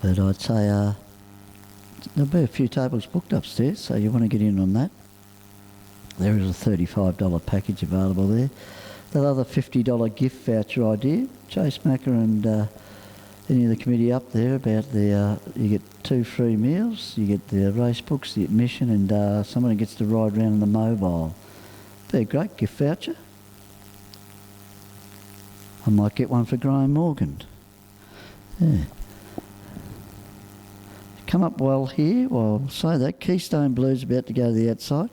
But I'd say there'll be a few tables booked upstairs, so you want to get in on that. There is a $35 package available there. That other $50 gift voucher idea, Chase Macker and any of the committee up there about the, you get 2 free meals, you get the race books, the admission, and someone gets to ride around in the mobile. Be a great gift voucher. I might get one for Graham Morgan. Yeah. Come up well here. Well, I'll say that. Keystone Blues about to go to the outside.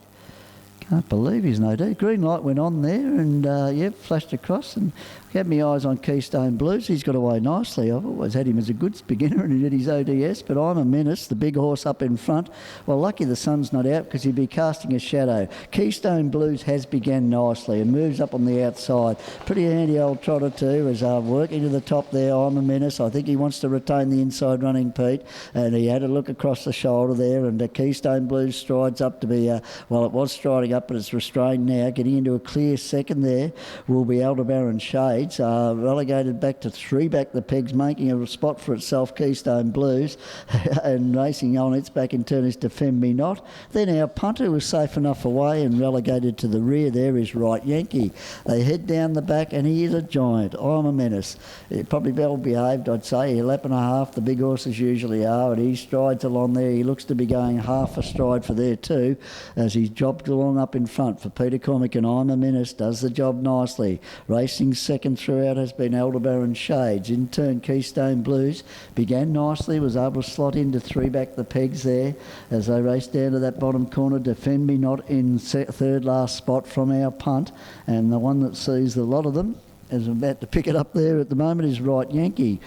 Can't believe he's no D. Green light went on there and, flashed across and had my eyes on Keystone Blues. He's got away nicely. I've always had him as a good beginner and he did his ODS, but I'm a menace, the big horse up in front. Well, lucky the sun's not out because he'd be casting a shadow. Keystone Blues has begun nicely and moves up on the outside. Pretty handy old trotter too, as working to the top there. I'm a menace. I think he wants to retain the inside running, Pete, and he had a look across the shoulder there, and Keystone Blues strides up to be, it was striding up, but it's restrained now. Getting into a clear second there will be Aldebaran Shades, relegated back to 3 back the pegs, making a spot for itself, Keystone Blues, and racing on its back in turn is Defend Me Not. Then our punter was safe enough away and relegated to the rear there is Right Yankee. They head down the back and he is a giant. I'm a menace. Probably well behaved, I'd say. A lap and a half, the big horses usually are, and he strides along there. He looks to be going half a stride for there too, as he's jobbed along up in front for Peter Cormick, and I'm a menace, does the job nicely. Racing second throughout has been Aldebaran Shades. In turn, Keystone Blues began nicely, was able to slot into 3 back the pegs there as they raced down to that bottom corner. Defend Me Not in third last spot from our punt, and the one that sees a lot of them is about to pick it up there at the moment is Right Yankee.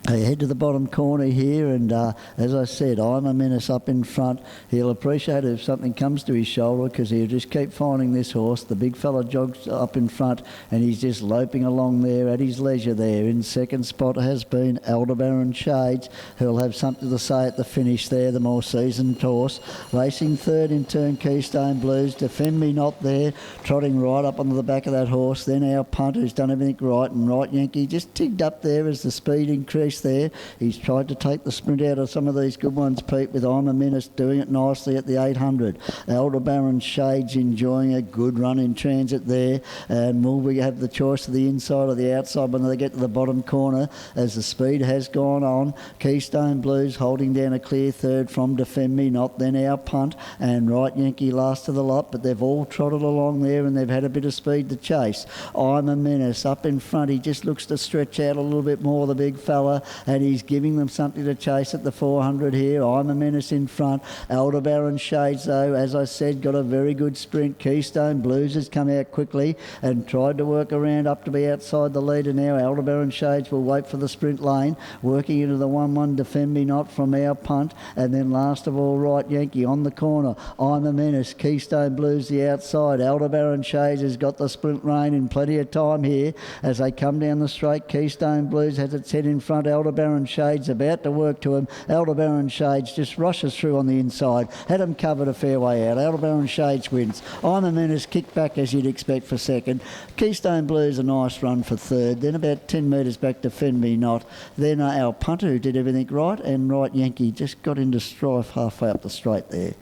They head to the bottom corner here, and as I said, I'm a menace up in front. He'll appreciate it if something comes to his shoulder because he'll just keep finding this horse. The big fella jogs up in front and he's just loping along there at his leisure there. In second spot has been Aldebaran Shades, who'll have something to say at the finish there, the more seasoned horse. Racing third in turn, Keystone Blues. Defend Me Not there, trotting right up onto the back of that horse. Then our punter who's done everything right, and Right Yankee just tigged up there as the speed increased there. He's tried to take the sprint out of some of these good ones, Pete, with I'm a Menace doing it nicely at the 800. Aldebaran Shades enjoying a good run in transit there, and will we have the choice of the inside or the outside when they get to the bottom corner as the speed has gone on. Keystone Blues holding down a clear third from Defend Me Not, then our punt, and Right Yankee last of the lot, but they've all trotted along there and they've had a bit of speed to chase. I'm a Menace up in front, he just looks to stretch out a little bit more, the big fella, and he's giving them something to chase at the 400 here. I'm a Menace in front. Aldebaran Shades, though, as I said, got a very good sprint. Keystone Blues has come out quickly and tried to work around up to be outside the leader now. Aldebaran Shades will wait for the sprint lane, working into the 1-1 Defend Me Not from our punt, and then last of all, Right Yankee on the corner. I'm a Menace. Keystone Blues the outside. Aldebaran Shades has got the sprint rein in plenty of time here as they come down the straight. Keystone Blues has its head in front. Aldebaran Shades about to work to him. Aldebaran Shades just rushes through on the inside. Had him covered a fair way out. Aldebaran Shades wins. I'm a Menace kicked back as you'd expect for second. Keystone Blues a nice run for third. Then about 10 metres back, Defend Me Not. Then our punter who did everything right, and Right Yankee just got into strife halfway up the straight there.